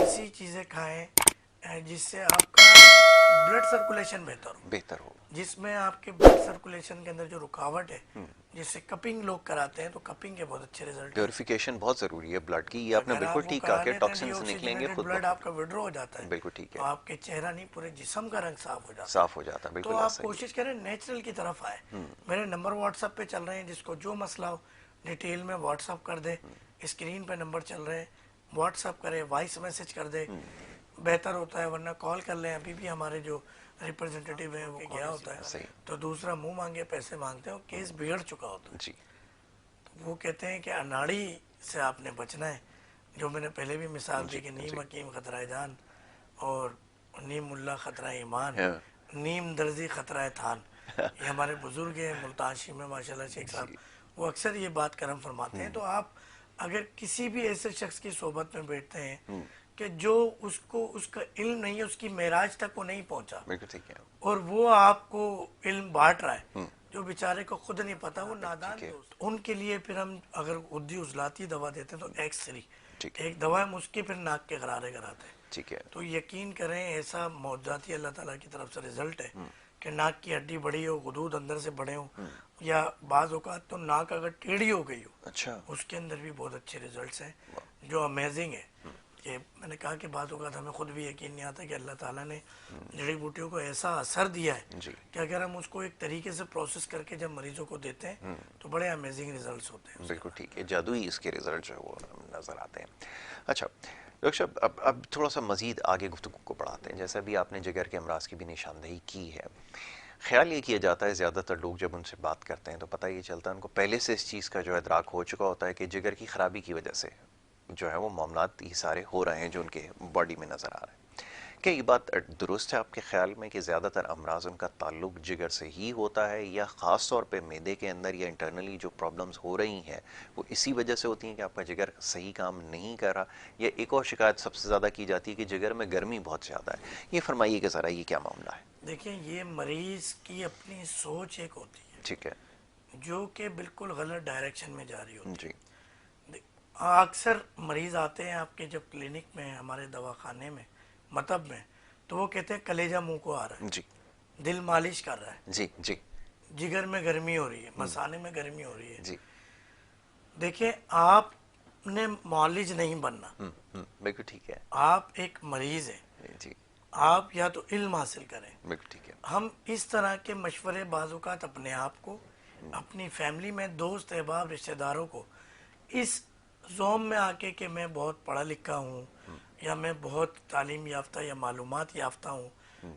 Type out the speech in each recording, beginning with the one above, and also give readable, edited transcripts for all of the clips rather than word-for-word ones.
ایسی چیزیں کھائیں جس سے آپ کا بلڈ سرکولیشن بہتر ہو، جس میں آپ کے بلڈ سرکولیشن کے اندر جو رکاوٹ ہے، جس سے کپنگ لوگ کراتے ہیں تو کپنگ کے بہت اچھے ریزلٹ ہیں۔ پیوریفیکیشن بہت ضروری ہے بلڈ کی، یہ آپ نے اگر بالکل آپ وہ ٹھیک کہا کرا کہ لیتے ہیں ڈی ٹاکسنز نکلیں گے آکسیجنیٹڈ خود بلڈ بخود۔ آپ کا ودرو ہو جاتا ہے، بالکل ٹھیک تو ہے، آپ کے چہرہ نہیں پورے جسم کا رنگ صاف ہو جاتا ہے۔ صاف ہو جاتا ہے، تو بالکل آپ صحیح ہے۔ کوشش کریں نیچرل کی طرف آئے۔ میرے نمبر واٹس ایپ پہ چل رہے ہیں، جس کو جو مسئلہ ہو ڈیٹیل میں واٹس ایپ کر دے، اسکرین پہ نمبر چل رہے ہیں، واٹس ایپ کرے، وائس میسج کر دے، بہتر ہوتا ہے، ورنہ کال کر لیں۔ ابھی بھی ہمارے جو ریپرزنٹیٹیو ہیں وہ گیا ہوتا ہے صحیح، تو دوسرا منہ مانگے پیسے مانگتے ہیں، کیس بگڑ چکا ہوتا ہے۔ جی تو وہ کہتے ہیں کہ اناڑی سے آپ نے بچنا ہے، جو میں نے پہلے بھی مثال دی کہ نیم حکیم خطرہ جان اور نیم ملا خطرہ ایمان، نیم درزی خطرہ تھان۔ یہ ہمارے بزرگ ہیں ملتان شیخ میں ماشاء اللہ شیخ صاحب، وہ اکثر یہ بات کرم فرماتے ہیں۔ تو آپ اگر کسی بھی ایسے شخص کی صحبت میں بیٹھتے ہیں کہ جو اس کو اس کا علم نہیں ہے، اس کی معراج تک وہ نہیں پہنچا، بالکل ٹھیک ہے، اور وہ آپ کو علم بانٹ رہا ہے، جو بیچارے کو خود نہیں پتا، وہ نادان ٹھیک ہے، دوست۔ ان کے لیے پھر ہم اگر غدی عضلاتی دوا دیتے ہیں تو ایکس 3 ٹھیک ہے، ایک دوا ہے، اس کے پھر ناک کے غرارے کراتے ہیں۔ ٹھیک ہے، تو یقین کریں ایسا معجزاتی اللہ تعالیٰ کی طرف سے رزلٹ ہے کہ ناک کی ہڈی بڑی ہو، غدود اندر سے بڑے ہوں، یا بعض اوقات تو ناک اگر ٹیڑھی ہو گئی ہو، اچھا، اس کے اندر بھی بہت اچھے ریزلٹس ہیں جو امیزنگ ہے۔ کہ میں نے کہا کہ بعض اوقات ہمیں خود بھی یقین نہیں آتا کہ اللہ تعالیٰ نے جڑی بوٹیوں کو ایسا اثر دیا ہے جی کہ اگر ہم اس کو ایک طریقے سے پروسیس کر کے جب مریضوں کو دیتے ہیں تو بڑے امیزنگ ریزلٹس ہوتے ہیں اس کے۔ بالکل ٹھیک ہے، جادوئی اس کے ریزلٹ جو ہے وہ نظر آتے ہیں۔ اچھا ڈاکٹر صاحب، اب تھوڑا سا مزید آگے گفتگو کو بڑھاتے ہیں۔ جیسا بھی آپ نے جگر کے امراض کی بھی نشاندہی کی ہے، خیال یہ کیا جاتا ہے زیادہ تر لوگ جب ان سے بات کرتے ہیں تو پتہ یہ چلتا ہے ان کو پہلے سے اس چیز کا جو ادراک ہو چکا ہوتا ہے کہ جگر کی خرابی کی وجہ سے جو ہے وہ معاملات یہ سارے ہو رہے ہیں جو ان کے باڈی میں نظر آ رہے ہیں۔ کیا یہ بات درست ہے آپ کے خیال میں کہ زیادہ تر امراض ان کا تعلق جگر سے ہی ہوتا ہے، یا خاص طور پہ معدے کے اندر یا انٹرنلی جو پرابلمز ہو رہی ہیں وہ اسی وجہ سے ہوتی ہیں کہ آپ کا جگر صحیح کام نہیں کر رہا؟ یا ایک اور شکایت سب سے زیادہ کی جاتی ہے کہ جگر میں گرمی بہت زیادہ ہے۔ یہ فرمائیے کہ ذرا یہ کیا معاملہ ہے؟ دیکھیں یہ مریض کی اپنی سوچ ایک ہوتی ہے ٹھیک ہے، جو کہ بالکل غلط ڈائریکشن میں جا رہی ہوتی جی ہے۔ اکثر مریض آتے ہیں آپ کے جب کلینک میں، ہمارے دواخانے میں، مطب میں، تو وہ کہتے ہیں کلیجہ منہ کو آ رہا جی ہے، دل مالش کر رہا ہے، جی جی جگر میں گرمی ہو رہی ہے، مثانے میں گرمی ہو رہی ہے۔ جی دیکھیں آپ نے معالج نہیں بننا، بالکل ٹھیک ہے، آپ ایک مریض ہیں، جی آپ یا تو علم حاصل کریں۔ بالکل ٹھیک ہے، ہم اس طرح کے مشورے بعض اوقات اپنے آپ کو، اپنی فیملی میں دوست احباب رشتہ داروں کو اس زوم میں آ کے کہ میں بہت پڑھا لکھا ہوں، یا میں بہت تعلیم یافتہ یا معلومات یافتہ ہوں،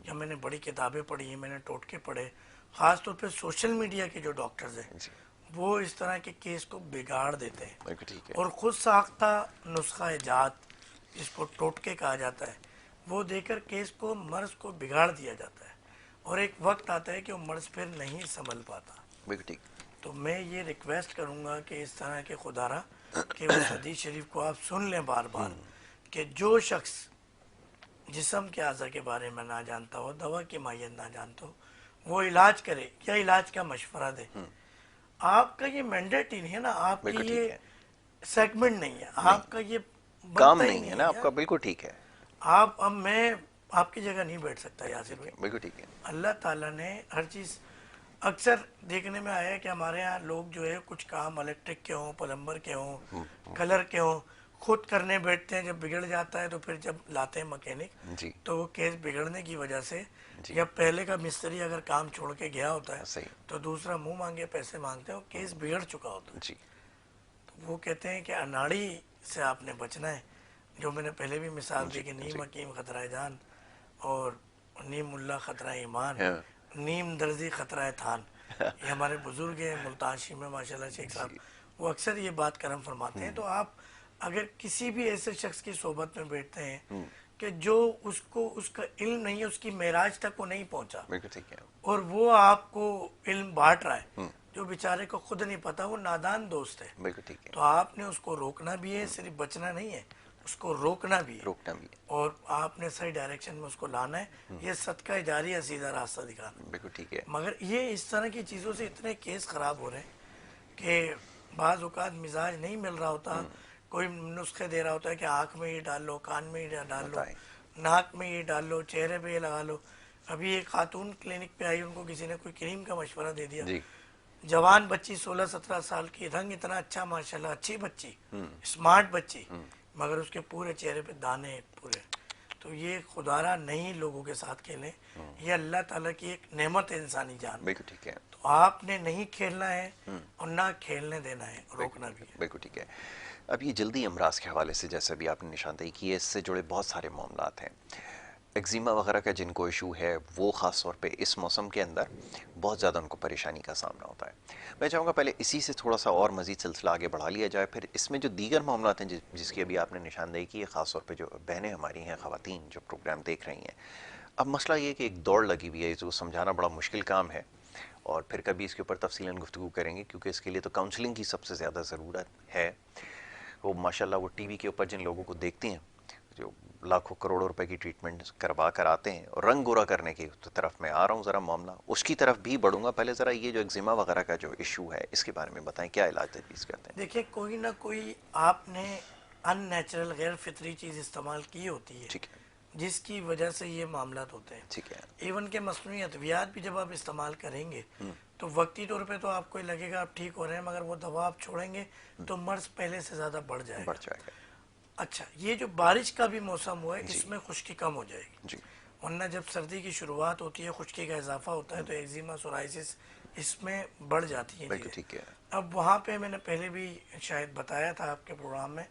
یا میں نے بڑی کتابیں پڑھی ہیں، میں نے ٹوٹکے پڑھے، خاص طور پہ سوشل میڈیا کے جو ڈاکٹرز ہیں جی وہ اس طرح کے کیس کو بگاڑ دیتے ہیں، بالکل ٹھیک ہے، اور خود ساختہ نسخہ ایجاد جس کو ٹوٹکے کہا جاتا ہے وہ دے کر کیس کو، مرض کو بگاڑ دیا جاتا ہے، اور ایک وقت آتا ہے کہ وہ مرض پھر نہیں سنبھل پاتا۔ بالکل ٹھیک، تو میں یہ ریکویسٹ کروں گا کہ اس طرح کے خدا را کہ اس حدیث شریف کو آپ سن لیں بار بار کہ جو شخص جسم کے اعضاء کے بارے میں نہ جانتا ہو، دوا کی ماہیت نہ جانتا ہو، وہ علاج کرے یا علاج کا مشورہ دے۔ آپ کا یہ مینڈیٹ ہی نہیں ہے نا، آپ کی بالکل ٹھیک یہ ہے، سیگمنٹ نہیں ہے، نہیں آپ کا یہ کام بنتا ہی نہیں ہے نہیں نا ہے آپ یار۔ کا، بالکل ٹھیک ہے، اب میں آپ کی جگہ نہیں بیٹھ سکتا یاسر ٹھیک ہے، بھائی۔ بالکل ٹھیک ہے، اللہ تعالیٰ نے ہر چیز، اکثر دیکھنے میں آیا ہے کہ ہمارے ہاں لوگ جو ہے کچھ کام الیکٹرک کے ہوں، پلمبر کے ہوں، کلر کے ہوں، خود کرنے بیٹھتے ہیں، جب بگڑ جاتا ہے تو پھر جب لاتے ہیں مکینک جی تو وہ کیس بگڑنے کی وجہ سے، جی یا پہلے کا مستری اگر کام چھوڑ کے گیا ہوتا ہے صحیح، تو دوسرا منہ مانگے پیسے مانگتے ہیں، وہ کیس بگڑ چکا ہوتا ہے۔ جی تو وہ کہتے ہیں کہ اناڑی سے آپ نے بچنا ہے، جو میں نے پہلے بھی مثال دی کہ نیم حکیم خطرہ جان اور نیم ملا خطرہ ایمان، نیم درزی خطرہ تھان۔ یہ ہمارے بزرگ ہیں ملتان شیخ میں ماشاء اللہ شیخ صاحب، جی وہ اکثر یہ بات کرم فرماتے ہیں۔ تو آپ اگر کسی بھی ایسے شخص کی صحبت میں بیٹھتے ہیں کہ جو اس کو اس کا علم نہیں ہے، اس کی معراج تک وہ نہیں پہنچا، بالکل ٹھیک ہے، اور وہ آپ کو علم بانٹ رہا ہے، جو بیچارے کو خود نہیں پتا، وہ نادان دوست ہے۔ بالکل ٹھیک ہے، تو آپ نے اس کو روکنا بھی ہے، صرف بچنا نہیں ہے، اس کو روکنا بھی ہے، روکنا بھی ہے، اور آپ نے صحیح ڈائریکشن میں اس کو لانا ہے۔ یہ صدقہ جاری ہے، سیدھا راستہ دکھانا۔ بالکل ٹھیک ہے، مگر یہ اس طرح کی چیزوں سے اتنے کیس خراب ہو رہے ہیں کہ بعض اوقات مزاج نہیں مل رہا ہوتا، کوئی نسخے دے رہا ہوتا ہے کہ آنکھ میں یہ ڈال لو، کان میں یہ ڈال لو، بتائیں ناک میں یہ ڈال لو، چہرے پہ یہ لگا لو. ابھی ایک خاتون کلینک پہ آئی، ان کو کسی نے کوئی کریم کا مشورہ دے دیا. جی جوان بچی 16-17 سال کی، رنگ اتنا اچھا ماشاءاللہ، اچھی بچی، اسمارٹ بچی، مگر اس کے پورے چہرے پہ دانے پورے. تو یہ خدارا نہیں لوگوں کے ساتھ کھیلیں، یہ اللہ تعالیٰ کی ایک نعمت ہے انسانی جان. بالکل ٹھیک ہے. تو آپ نے نہیں کھیلنا ہے اور نہ کھیلنے دینا ہے، روکنا بھی ہے. بالکل ٹھیک ہے. اب یہ جلدی امراض کے حوالے سے جیسے بھی آپ نے نشاندہی کی ہے، اس سے جڑے بہت سارے معاملات ہیں. ایگزیما وغیرہ کا جن کو ایشو ہے وہ خاص طور پہ اس موسم کے اندر بہت زیادہ ان کو پریشانی کا سامنا ہوتا ہے. میں چاہوں گا پہلے اسی سے تھوڑا سا اور مزید سلسلہ آگے بڑھا لیا جائے، پھر اس میں جو دیگر معاملات ہیں جس کی ابھی آپ نے نشاندہی کی ہے، خاص طور پہ جو بہنیں ہماری ہیں، خواتین جو پروگرام دیکھ رہی ہیں. اب مسئلہ یہ کہ ایک دوڑ لگی ہوئی ہے جو سمجھانا بڑا مشکل کام ہے، اور پھر کبھی اس کے اوپر تفصیلاً گفتگو کریں گے، کیونکہ اس کے لیے تو کاؤنسلنگ کی سب سے زیادہ ضرورت ہے. وہ ماشاءاللہ وہ ٹی وی کے اوپر جن لوگوں کو دیکھتی ہیں جو لاکھوں کروڑوں روپے کی ٹریٹمنٹ کروا کر آتے ہیں، اور رنگ گورا کرنے کی طرف میں آ رہا ہوں، ذرا معاملہ اس کی طرف بھی بڑھوں گا. پہلے ذرا یہ جو ایگزیما وغیرہ کا جو ایشو ہے اس کے بارے میں بتائیں، کیا علاج تجویز کرتے ہیں؟ دیکھیں، کوئی نہ کوئی آپ نے ان نیچرل غیر فطری چیز استعمال کی ہوتی ہے ٹھیک ہے. جس کی وجہ سے یہ معاملات ہوتے ہیں. ٹھیک ہے. ایون کہ مصنوعی ادویات بھی جب آپ استعمال کریں گے تو وقتی طور پہ تو آپ کو لگے گا آپ ٹھیک ہو رہے ہیں، مگر وہ دوا آپ چھوڑیں گے تو مرض پہلے سے زیادہ بڑھ جائے گا. بڑھ جائے گا. اچھا، یہ جو بارش کا بھی موسم ہوا ہے جی اس میں خشکی کم ہو جائے گی، جی ورنہ جب سردی کی شروعات ہوتی ہے خشکی کا اضافہ ہوتا ہے تو ایگزیما، سورائسس اس میں بڑھ جاتی ہیں بالکل چیزیں. ٹھیک ہے. اب وہاں پہ میں نے پہلے بھی شاید بتایا تھا آپ کے پروگرام میں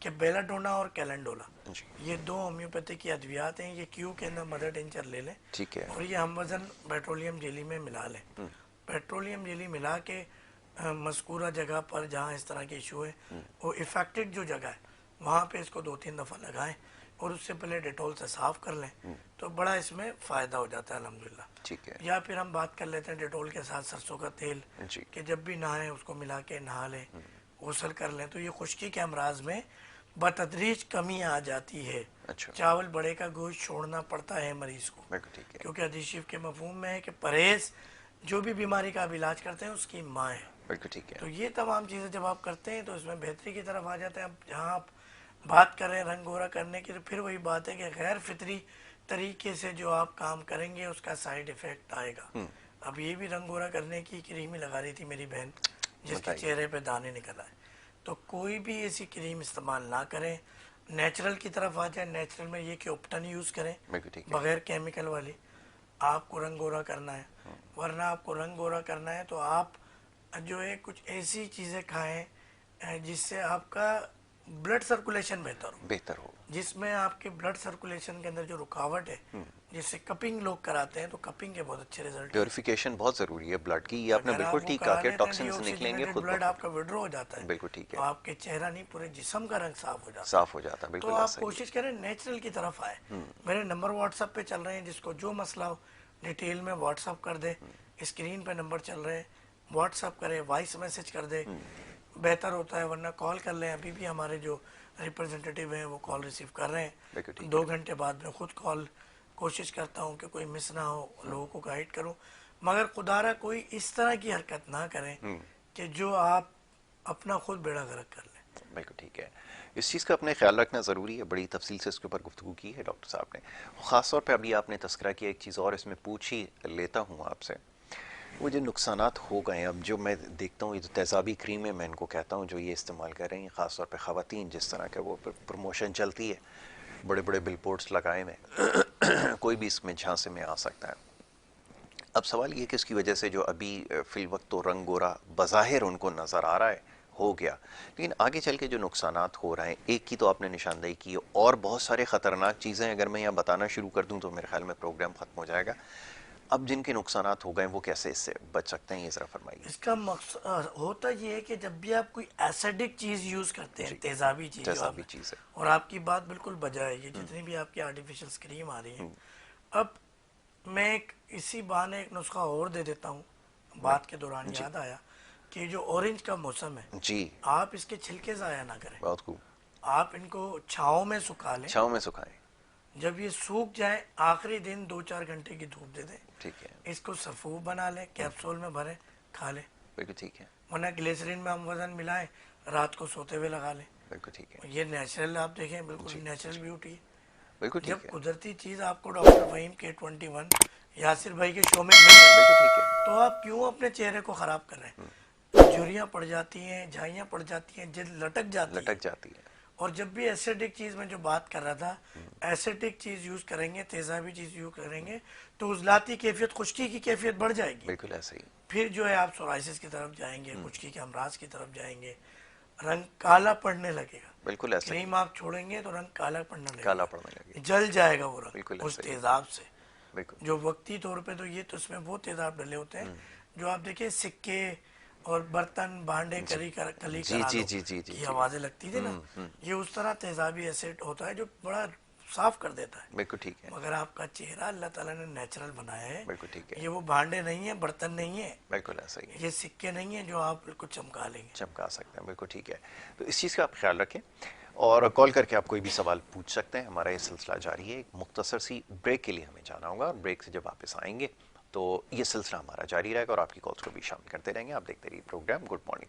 کہ بیلاڈونا اور کیلنڈولا جی یہ دو ہومیوپیتھی کی ادویات ہیں. یہ کیو کے اندر مدر ٹنچر لے لیں ٹھیک ہے. اور یہ ہم وزن پیٹرولیم جیلی میں ملا لیں. پیٹرولیم جیلی ملا کے مذکورہ جگہ پر جہاں اس طرح کے ایشو ہے، وہ افیکٹڈ جو جگہ ہے وہاں پہ اس کو 2-3 دفعہ لگائیں اور اس سے پہلے ڈیٹول سے صاف کر لیں تو بڑا اس میں فائدہ ہو جاتا ہے الحمدللہ. ٹھیک ہے. یا پھر ہم بات کر لیتے ہیں ڈیٹول کے ساتھ سرسوں کا تیل، جی کہ جب بھی نہائیں اس کو ملا کے نہا لیں، غسل کر لیں تو یہ خشکی کے امراض میں بتدریج کمی آ جاتی ہے. اچھا. چاول بڑے کا گوشت چھوڑنا پڑتا ہے مریض کو، بالکل ٹھیک ہے. کیونکہ حدیث شریف کے مفہوم میں ہے کہ پرہیز جو بھی بیماری کا آپ علاج کرتے ہیں اس کی ماں ہے. بالکل ٹھیک ہے. تو یہ تمام چیزیں جب آپ کرتے ہیں تو اس میں بہتری کی طرف آ جاتے ہیں. اب جہاں آپ بات کر رہے ہیں رنگ گورا کرنے کی، تو پھر وہی بات ہے کہ غیر فطری طریقے سے جو آپ کام کریں گے اس کا سائیڈ ایفیکٹ آئے گا. اب یہ بھی رنگ گورا کرنے کی کریم ہی لگا رہی تھی میری بہن جس کے بتائیے. چہرے پہ دانے نکل آئے. تو کوئی بھی ایسی کریم استعمال نہ کریں، نیچرل کی طرف آ جائیں. نیچرل میں یہ کہ اپٹن یوز کریں بالکل ٹھیک ہے. بغیر کیمیکل والی. آپ کو رنگ گورا کرنا ہے، ورنہ آپ کو رنگ گورا کرنا ہے تو آپ جو ہے کچھ ایسی چیزیں کھائیں جس سے آپ کا بلڈ سرکولیشن بہتر ہو، بہتر ہو. جس میں آپ کے بلڈ سرکولیشن کے اندر جو رکاوٹ ہے، جس سے کپنگ لوگ کراتے ہیں تو کپنگ کے بہت اچھے رزلٹ ہیں. پیوریفیکیشن بہت ضروری ہے بلڈ کی، یہ آپ نے اگر بالکل وہ ٹھیک کہا کرا کہ لیتے ہیں ڈی ٹاکسنز نکلیں گے آکسیجنیٹڈ خود بلڈ، آپ بخود. کا وڈرو ہو جاتا ہے بالکل ٹھیک تو ہے. آپ کے چہرہ نہیں پورے جسم کا رنگ صاف ہو جاتا ہے. صاف ہو جاتا ہے. تو بالکل آپ صحیح. کوشش کریں نیچرل کی طرف آئے. میرے نمبر واٹس اپ پہ چل رہے ہیں، جس کو جو مسئلہ ہو ڈیٹیل میں واٹس اپ کر دے. اسکرین پہ نمبر چل رہے ہیں، واٹس اپ کرے، وائس میسج کر دے، بہتر ہوتا ہے. ورنہ کال کر لیں، ابھی بھی ہمارے جو ریپرزنٹیٹیو ہیں وہ کال ریسیو کر رہے بالکل ہیں. ٹھیک 2 ہے. گھنٹے بعد میں خود کال کوشش کرتا ہوں کہ کوئی مس نہ ہو، لوگوں کو گائیڈ کروں. مگر خدارہ کوئی اس طرح کی حرکت نہ کریں کہ جو آپ اپنا خود بیڑا غرق کر لیں. بالکل ٹھیک ہے. اس چیز کا اپنے خیال رکھنا ضروری ہے. بڑی تفصیل سے اس کے اوپر گفتگو کی ہے ڈاکٹر صاحب نے. خاص طور پہ ابھی آپ نے تذکرہ کیا، ایک چیز اور اس میں پوچھ ہی لیتا ہوں آپ سے. وہ جو نقصانات ہو گئے ہیں، اب جو میں دیکھتا ہوں یہ جو تیزابی کریمیں میں ان کو کہتا ہوں جو یہ استعمال کر رہی ہیں، خاص طور پہ خواتین، جس طرح کا وہ پروموشن چلتی ہے، بڑے بڑے بل بورڈز لگائے ہوئے، کوئی بھی اس میں جھانسے میں آ سکتا ہے. اب سوال یہ کہ اس کی وجہ سے جو ابھی فی الوقت تو رنگ گورا بظاہر ان کو نظر آ رہا ہے، ہو گیا، لیکن آگے چل کے جو نقصانات ہو رہے ہیں، ایک کی تو آپ نے نشاندہی کی، اور بہت سارے خطرناک چیزیں اگر میں یہاں بتانا شروع کر دوں تو میرے خیال میں پروگرام ختم ہو جائے گا. اب جن کے نقصانات ہو گئے وہ کیسے اس سے بچ سکتے ہیں، یہ ذرا فرمائیے. اس کا مقصد ہوتا یہ ہے کہ جب بھی آپ کوئی ایسیڈک چیز یوز کرتے ہیں، جی. تیزابی چیز جو آپ تیزابی نے، چیز ہے. اور آپ کی بات بالکل بجائے، یہ جتنی بھی آپ کی آرٹیفیشل کریم آ رہی ہیں، اب میں اسی بہانے ایک نسخہ اور دے دیتا ہوں. بات کے دوران جی یاد آیا کہ جو اورنج کا موسم ہے، جی. آپ اس کے چھلکے ضائع نہ کریں. بہت خوب. آپ ان کو چھاؤں میں سکھا لیں. چھاؤں میں سکھائیں. جب یہ سوکھ جائیں آخری دن 2-4 گھنٹے کی دھوپ دے دیں. ٹھیک ہے. اس کو سفوف بنا لیں، کیپسول میں بھریں، کھا لیں. بالکل ٹھیک ہے. ورنہ گلیسرین میں ہم وزن ملائیں، رات کو سوتے ہوئے لگا لیں. بالکل ٹھیک ہے، یہ نیچرل آپ دیکھیں بالکل نیچرل بیوٹی ہے. بالکل ٹھیک جب ہے، قدرتی چیز آپ کو ڈاکٹر فہیم K21 یاسر بھائی کے شو میں مل رہی بالکل ہے ٹھیک ہے. تو آپ کیوں اپنے چہرے کو خراب کر رہے ہیں؟ جھریاں پڑ جاتی ہیں، جھائیاں پڑ جاتی ہیں، جلد لٹک جاتی ہے. لٹک جاتی ہے. اور جب بھی ایسیڈک چیز میں جو بات کر رہا تھا، ایسیڈک چیز یوز کریں گے، تیزابی چیز یوز کریں گے تو عضلاتی کیفیت، خشکی کی کیفیت بڑھ جائے گی. بالکل ایسے ہی. پھر جو ہے آپ سورائسس کی طرف جائیں گے، خشکی کے امراض کی طرف جائیں گے، رنگ کالا پڑنے لگے گا. بالکل ایسے ہی. کریم آپ چھوڑیں گے تو رنگ کالا پڑنے لگے کالا گا، پڑنے لگے. جل جائے گا وہ بالکل رنگ اس ایسے ہی. تیزاب سے. بالکل. جو وقتی طور پہ تو یہ تو اس میں وہ تیزاب ڈلے ہوتے ہیں جو آپ دیکھیں سکے اور برتن بھانڈے جی کلی جی کرا جی لو جی جی جی کی جی. آوازیں لگتی تھی نا، یہ اس طرح تیزابی ایسڈ ہوتا ہے جو بڑا صاف کر دیتا ہے. بالکل ٹھیک ہے. مگر آپ کا چہرہ اللہ تعالیٰ نے نیچرل بنایا ہے. بالکل ٹھیک ہے. یہ وہ بھانڈے نہیں ہیں، برتن نہیں ہیں، بالکل ایسا ہی. یہ سکے نہیں ہیں جو آپ بالکل چمکا لیں گے. چمکا سکتے ہیں. بالکل ٹھیک ہے. تو اس چیز کا آپ خیال رکھیں اور کال کر کے آپ کوئی بھی سوال پوچھ سکتے ہیں. ہمارا یہ سلسلہ جاری ہے. ایک مختصر سی بریک کے لیے ہمیں جانا ہوگا اور بریک سے جب واپس آئیں گے تو یہ سلسلہ ہمارا جاری رہے گا اور آپ کی کالز کو بھی شامل کرتے رہیں گے. آپ دیکھتے رہیے پروگرام گڈ مارننگ.